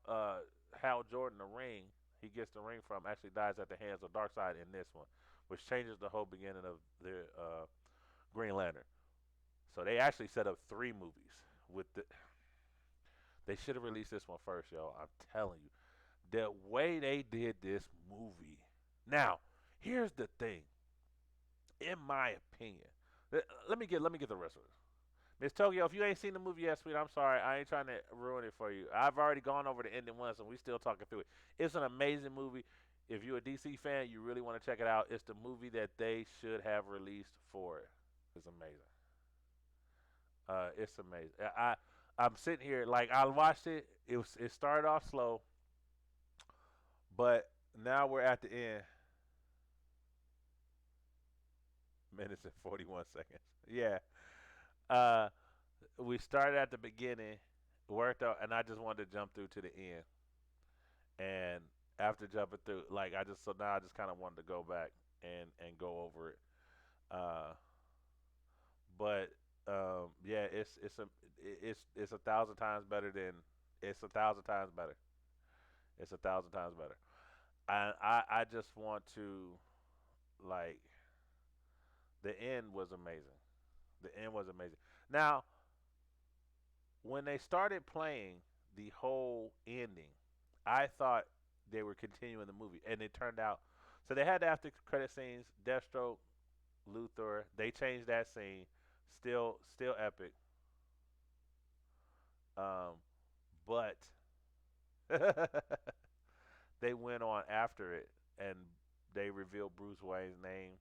Jordan the ring, he gets the ring from, actually dies at the hands of Darkseid in this one, which changes the whole beginning of the Green Lantern. So they actually set up 3 movies with the. They should have released this one first, yo. I'm telling you, the way they did this movie. Now, here's the thing. In my opinion, let me get the rest of it. Miss Tokyo, if you ain't seen the movie yet, sweet, I'm sorry. I ain't trying to ruin it for you. I've already gone over the ending once, and we still talking through it. It's an amazing movie. If you're a DC fan, you really want to check it out. It's the movie that they should have released for it. It's amazing. It's amazing. I'm sitting here like I watched it. It started off slow, but now we're at the end. Minutes and 41 seconds. Yeah. Uh, we started at the beginning, worked out, and I just wanted to jump through to the end. And after jumping through, like I just so now I just kind of wanted to go back and go over it. Uh, but yeah, it's a thousand times better than it's a thousand times better. It's a thousand times better. And I just want to like the end was amazing. The end was amazing. Now when they started playing the whole ending, I thought they were continuing the movie, and it turned out. So they had the after credit scenes. Deathstroke, Luthor. They changed that scene. Still epic. Um, but they went on after it, and they revealed Bruce Wayne's name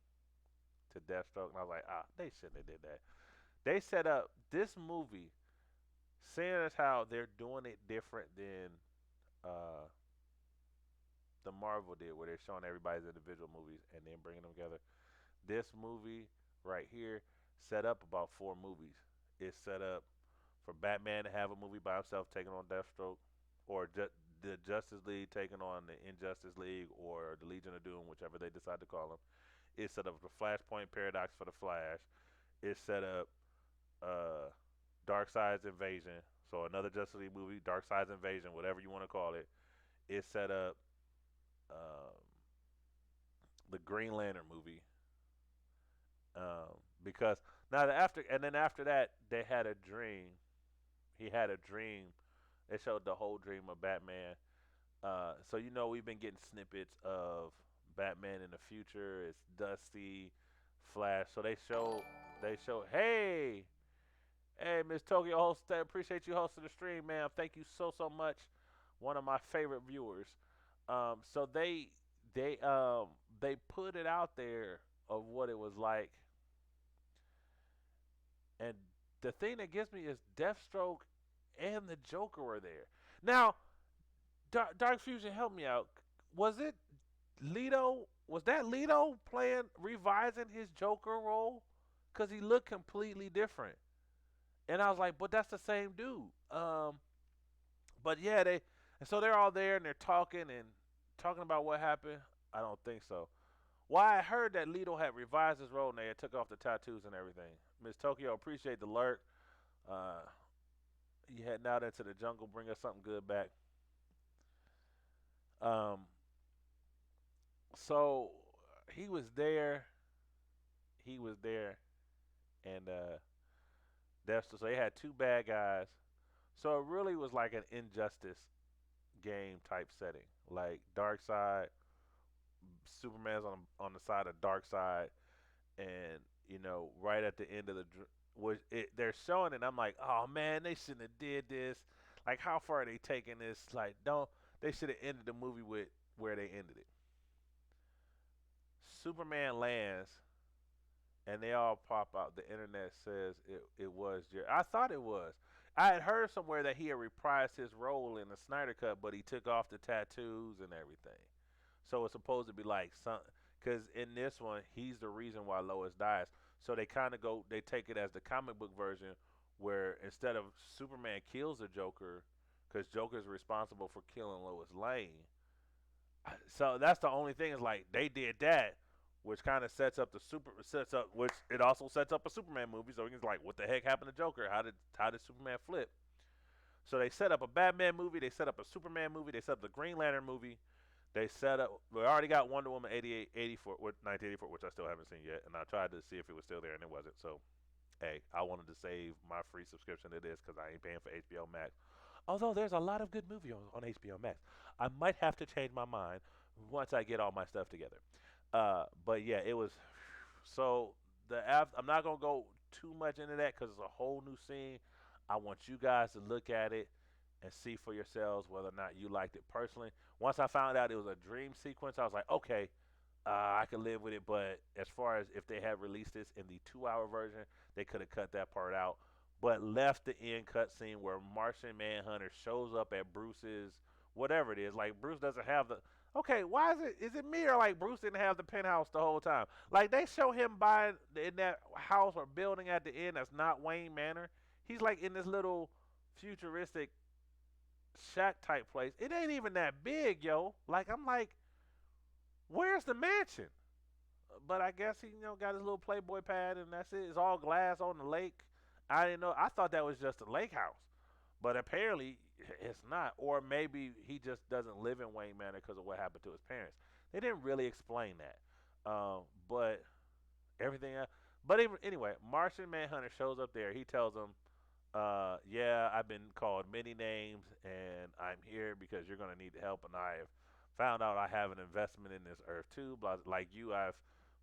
to Deathstroke, and I was like, they shouldn't have did that. They set up this movie, seeing as how they're doing it different than uh, the Marvel did, where they're showing everybody's individual movies and then bringing them together. This movie right here set up about four movies. It's set up for Batman to have a movie by himself taking on Deathstroke, or the Justice League taking on the Injustice League, or the Legion of Doom, whichever they decide to call them. It's set up the Flashpoint Paradox for the Flash. It's set up uh, Darkseid's Invasion, so another Justice League movie, Darkseid's Invasion, whatever you want to call it. It's set up um, the Green Lantern movie, because now the after and then after that they had a dream. He had a dream. They showed the whole dream of Batman. So we've been getting snippets of Batman in the future. It's Dusty, Flash. So they show hey Miss Tokyo host. I appreciate you hosting the stream, man. Thank you so much. One of my favorite viewers. So they put it out there of what it was like, and the thing that gets me is Deathstroke and the Joker were there. Now, Dark Fusion, help me out. Was it Leto? Was that Leto playing revising his Joker role? Cause he looked completely different, and I was like, but that's the same dude. But yeah, and so they're all there and they're talking about what happened. I don't think so. Why I heard that Leto had revised his role and they had took off the tattoos and everything. Miss Tokyo, appreciate the lurk. Uh, you heading out into the jungle, bring us something good back. Um, so he was there. He was there, and that's so they had two bad guys. So it really was like an injustice game type setting, like Dark Side. Superman's on the side of Dark Side, and right at the end of they're showing it. I'm like, oh man, they shouldn't have did this. Like, how far are they taking this? Like, don't they should have ended the movie with where they ended it. Superman lands, and they all pop out. The internet says it was Jerry. I thought it was. I had heard somewhere that he had reprised his role in the Snyder Cut, but he took off the tattoos and everything. So it's supposed to be like some, because in this one he's the reason why Lois dies. So they kind of they take it as the comic book version, where instead of Superman kills the Joker, because Joker's responsible for killing Lois Lane. So that's the only thing is like they did that, which kind of sets up which it also sets up a Superman movie. So he's like, what the heck happened to Joker? How did Superman flip? So they set up a Batman movie, they set up a Superman movie, they set up the Green Lantern movie. They set up. We already got Wonder Woman 88, 84, 1984, which I still haven't seen yet, and I tried to see if it was still there, and it wasn't. So, hey, I wanted to save my free subscription to this because I ain't paying for HBO Max. Although there's a lot of good movies on HBO Max, I might have to change my mind once I get all my stuff together. But yeah, it was. So I'm not gonna go too much into that because it's a whole new scene. I want you guys to look at it and see for yourselves whether or not you liked it personally. Once I found out it was a dream sequence, I was like, okay, I could live with it. But as far as if they had released this in the 2-hour version, they could have cut that part out. but left the end cutscene where Martian Manhunter shows up at Bruce's whatever it is. Like Bruce doesn't have the. Okay, why is it? Is it me or like Bruce didn't have the penthouse the whole time? Like they show him buying in that house or building at the end that's not Wayne Manor. He's like in this little futuristic shack type place. It ain't even that big, yo. Like I'm like, where's the mansion? But I guess he, got his little Playboy pad and that's it. It's all glass on the lake. I didn't know. I thought that was just a lake house, but apparently it's not. Or maybe he just doesn't live in Wayne Manor because of what happened to his parents. They didn't really explain that. But everything else. But even, anyway, Martian Manhunter shows up there. He tells him, yeah, I've been called many names, and I'm here because you're gonna need help, and I've found out I have an investment in this Earth too. Like you, I've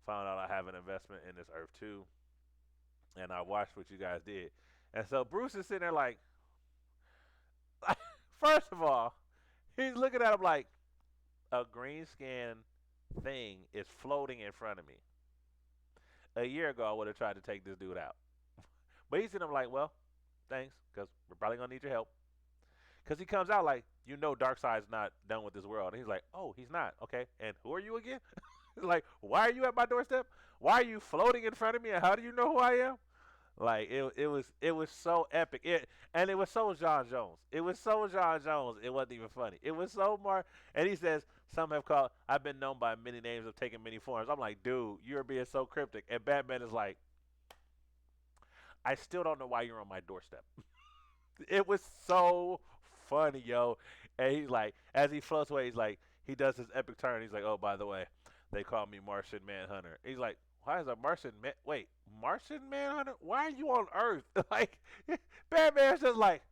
found out I have an investment in this Earth too, and I watched what you guys did. And so Bruce is sitting there like, first of all, he's looking at him like a green skin thing is floating in front of me. A year ago, I would have tried to take this dude out, but he's sitting there like, well, thanks, because we're probably gonna need your help. Because he comes out like, Darkseid's not done with this world. And he's like, oh, he's not. Okay. And who are you again? Like, why are you at my doorstep? Why are you floating in front of me? And how do you know who I am? Like it was so epic. And it was so John Jones. It was so John Jones. It wasn't even funny. It was so more. And he says some have called. I've been known by many names of taking many forms. I'm like, dude, you're being so cryptic. And Batman is like, I still don't know why you're on my doorstep. It was so funny, yo. And he's like, as he floats away, he's like, he does his epic turn. He's like, oh, by the way, they call me Martian Manhunter. He's like, why is a Martian man? Wait, Martian Manhunter? Why are you on Earth? Like, Batman's just like,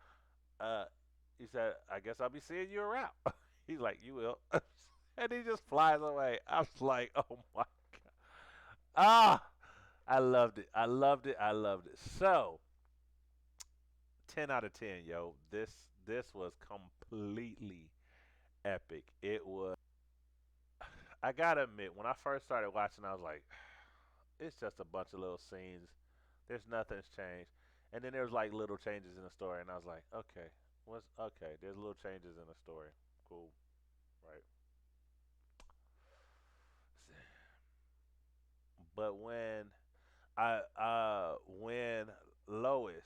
uh, he said, I guess I'll be seeing you around. He's like, you will. And he just flies away. I was like, oh my god, ah, I loved it. I loved it. I loved it. So, 10 out of 10, yo. This was completely epic. It was. I gotta admit, when I first started watching, I was like, it's just a bunch of little scenes. There's nothing's changed. And then there was like little changes in the story, and I was like, okay, what's okay? There's little changes in the story. Cool, right? But when Lois,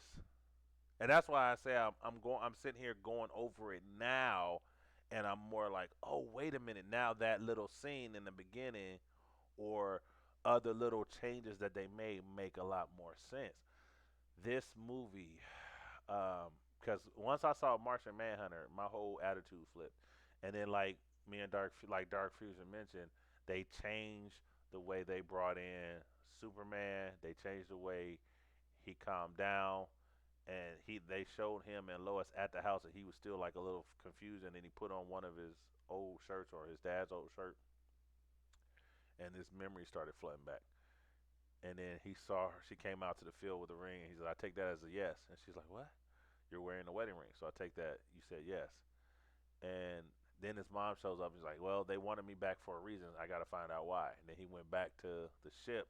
and that's why I say I'm sitting here going over it now, and I'm more like, oh wait a minute, now that little scene in the beginning or other little changes that they made make a lot more sense. This movie, because once I saw Martian Manhunter, my whole attitude flipped, and then like me and Dark Fusion mentioned, they changed the way they brought in Superman. They changed the way he calmed down, and they showed him and Lois at the house, and he was still like a little confused, and then he put on one of his old shirts or his dad's old shirt, and his memory started flooding back. And then he saw her. She came out to the field with a ring, and he said, "I take that as a yes." And she's like, "What? You're wearing a wedding ring, so I take that you said yes." And then his mom shows up. He's like, "Well, they wanted me back for a reason. I got to find out why." And then he went back to the ship.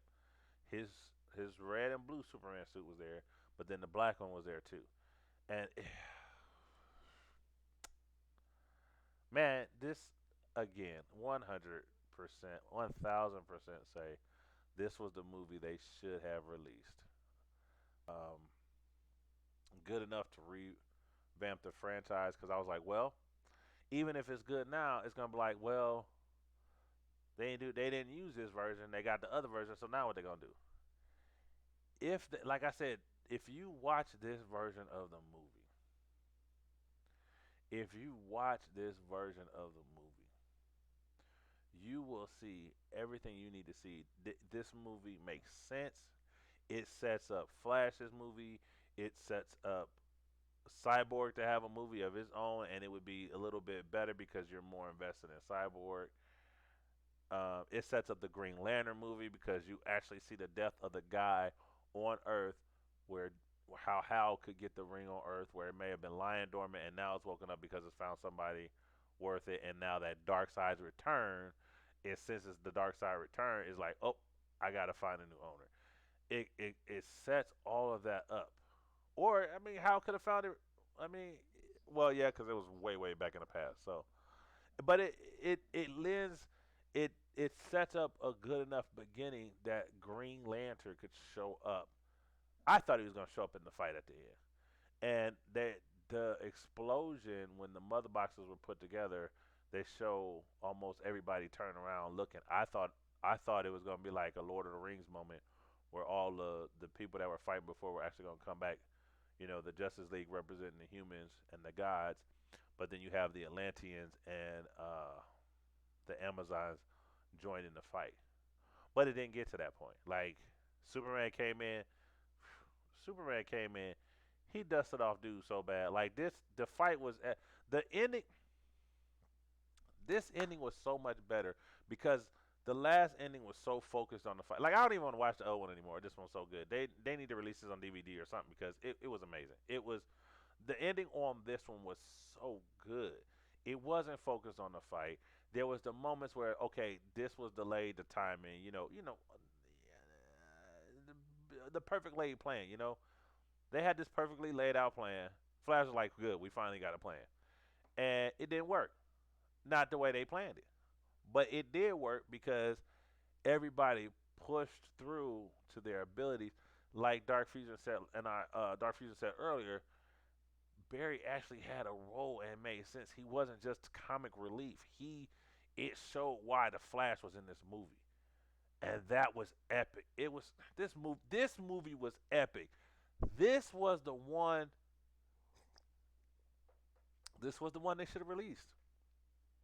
His his red and blue Superman suit was there, but then the black one was there too. And man, this again, 100%, 1000% say this was the movie they should have released. Um, Good enough to revamp the franchise because I was like, well, even if it's good now, it's gonna be like, well, they didn't use this version, they got the other version, so now what they gonna do? Like I said, if you watch this version of the movie, if you watch this version of the movie, you will see everything you need to see. This movie makes sense. It sets up Flash's movie. It sets up Cyborg to have a movie of his own, and it would be a little bit better because you're more invested in Cyborg. It sets up the Green Lantern movie because you actually see the death of the guy on Earth, where how Hal could get the ring on Earth, where it may have been lying dormant, and now it's woken up because it's found somebody worth it, and now that Dark Side's return, since it's the Dark Side return, is like, oh, I gotta find a new owner. It sets all of that up Or I mean, how could have found it? I mean, well, yeah, because it was way, way back in the past. So, but it lends it sets up a good enough beginning that Green Lantern could show up. I thought he was going to show up in the fight at the end, and the explosion when the mother boxes were put together, they show almost everybody turn around looking. I thought it was going to be like a Lord of the Rings moment where all the people that were fighting before were actually going to come back. You know, the Justice League representing the humans and the gods, but then you have the Atlanteans and the Amazons joining the fight. But it didn't get to that point. Like Superman came in, Superman came in, he dusted off dude so bad. Like the fight was at the ending. This ending was so much better because the last ending was so focused on the fight. Like I don't even want to watch the old one anymore. This one's so good. They need to release this on DVD or something because it was amazing. It was the ending on this one was so good. It wasn't focused on the fight. There was the moments where okay, this was delayed, the timing, the perfect laid plan. They had this perfectly laid out plan. Flash was like, good, we finally got a plan, and it didn't work. Not the way they planned it, but it did work because everybody pushed through to their abilities. Like Dark Fusion said, and Dark Fusion said earlier, Barry actually had a role and made sense. He wasn't just comic relief. It showed why the Flash was in this movie, and that was epic. It was this movie. This movie was epic. This was the one. This was the one they should have released.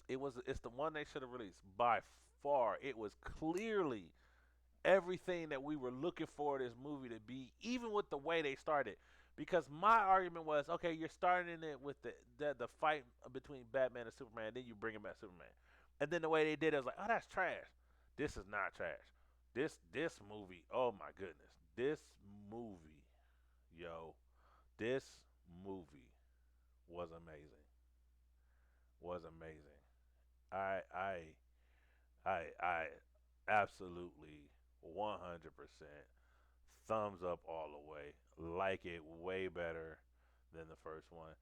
It's the one they should have released by far. It was clearly everything that we were looking for this movie to be, even with the way they started. Because my argument was, okay, you're starting it with the fight between Batman and Superman, then you bring him back Superman, and then the way they did it was like, oh, that's trash. This is not trash. This movie, oh my goodness, this movie, yo, this movie was amazing. Was amazing. I I I absolutely 100% thumbs up all the way. Like it way better than the first one.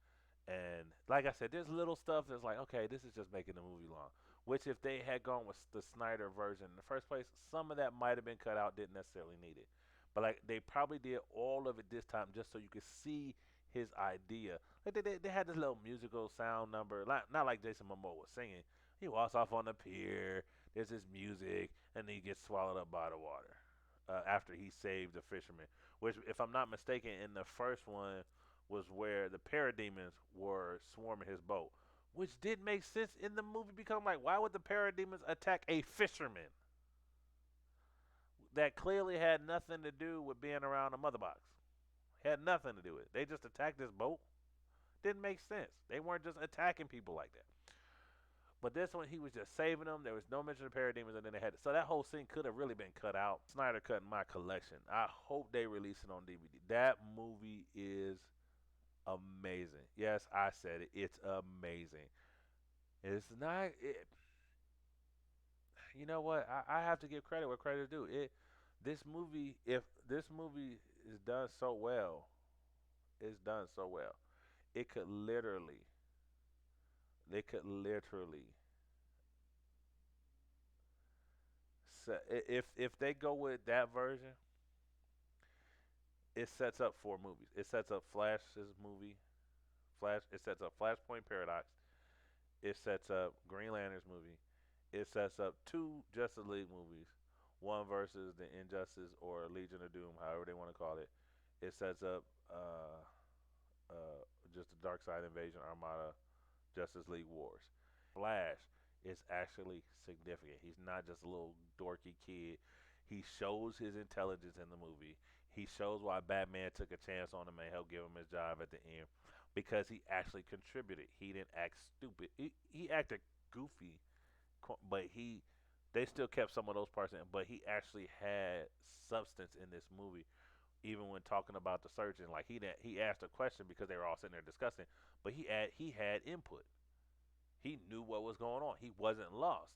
And like I said, there's little stuff that's like, okay, this is just making the movie long. Which if they had gone with the Snyder version in the first place, some of that might have been cut out, didn't necessarily need it. But like they probably did all of it this time just so you could see his idea. Like they had this little musical sound number, not like Jason Momoa was singing. He walks off on the pier. There's this music, and he gets swallowed up by the water after he saved the fisherman. Which, if I'm not mistaken, in the first one was where the parademons were swarming his boat, which did make sense in the movie because I'm like, why would the parademons attack a fisherman that clearly had nothing to do with being around a mother box? Had nothing to do with it. They just attacked this boat. Didn't make sense. They weren't just attacking people like that. But this one, he was just saving them. There was no mention of parademons, and then they had it. So that whole scene could have really been cut out. Snyder cut in my collection. I hope they release it on DVD. That movie is amazing. Yes, I said it. It's amazing. It's not. You know what? I have to give credit where credit is due. This movie, if this movie is done so well, it's done so well. It could literally, they could literally if they go with that version, it sets up four movies. It sets up Flash's movie, Flash. It sets up Flashpoint Paradox. It sets up Green Lantern's movie. It sets up two Justice League movies, one versus the Injustice or Legion of Doom, however they want to call it. It sets up just the Dark Side Invasion Armada Justice League Wars. Flash is actually significant. He's not just a little dorky kid. He shows his intelligence in the movie. He shows why Batman took a chance on him and helped give him his job at the end because he actually contributed. He didn't act stupid. He acted goofy, but they still kept some of those parts in. But he actually had substance in this movie, even when talking about the surgeon. Like he asked a question because they were all sitting there discussing, but he had input. He knew what was going on. He wasn't lost.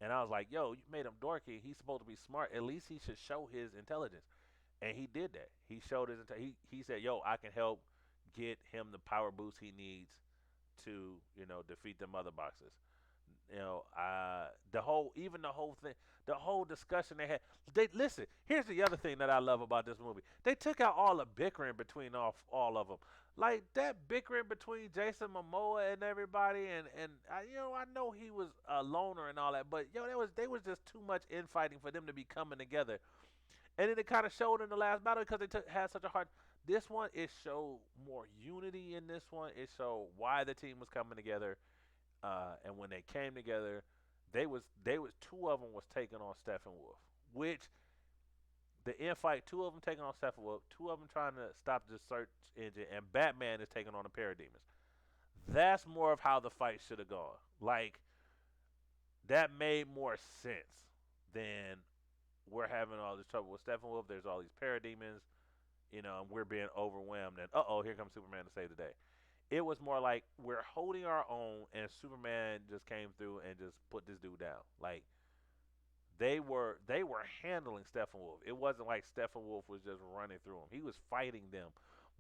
And I was like, yo, you made him dorky. He's supposed to be smart. At least he should show his intelligence. and he did that. He showed his. He said, "Yo, I can help get him the power boost he needs to defeat the mother boxes." The whole thing, the whole discussion they had. They listen. Here's the other thing that I love about this movie. They took out all the bickering between all of them. Like that bickering between Jason Momoa and everybody, and I know he was a loner and all that, but they was just too much infighting for them to be coming together. And then it kind of showed in the last battle because had such a hard. This one it showed more unity in this one. It showed why the team was coming together, and when they came together, they was two of them was taking on Steppenwolf, which the infight, two of them taking on Steppenwolf, two of them trying to stop the search engine, and Batman is taking on the Parademons. That's more of how the fight should have gone. Like that made more sense than we're having all this trouble with Steppenwolf. There's all these Parademons, and we're being overwhelmed. And here comes Superman to save the day. It was more like we're holding our own, and Superman just came through and just put this dude down. Like they were handling Steppenwolf. It wasn't like Steppenwolf was just running through them. He was fighting them,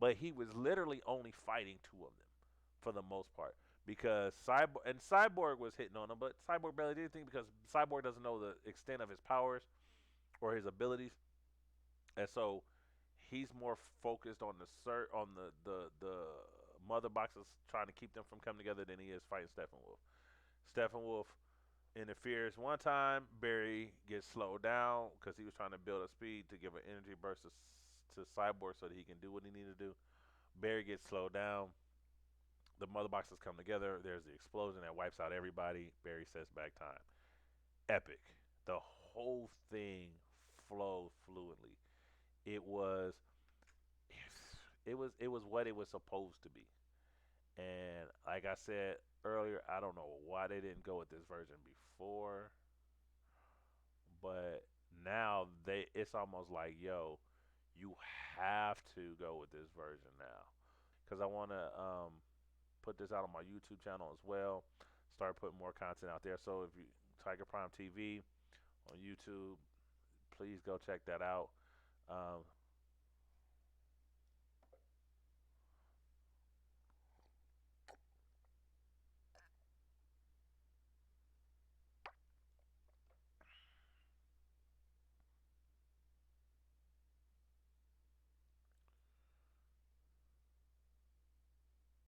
but he was literally only fighting two of them for the most part because Cyborg was hitting on him, but Cyborg barely did anything because Cyborg doesn't know the extent of his powers or his abilities, and so he's more focused on the mother boxes trying to keep them from coming together than he is fighting Steppenwolf. Steppenwolf interferes one time. Barry gets slowed down because he was trying to build up speed to give an energy burst to Cyborg so that he can do what he needed to do. Barry gets slowed down. The mother boxes come together. There's the explosion that wipes out everybody. Barry sets back time. Epic. The whole thing flowed fluently. It was it was what it was supposed to be. And like I said earlier, I don't know why they didn't go with this version before, but now it's almost like, yo, you have to go with this version now because I want to put this out on my YouTube channel as well. Start putting more content out there. So if you Tiger Prime TV on YouTube, please go check that out.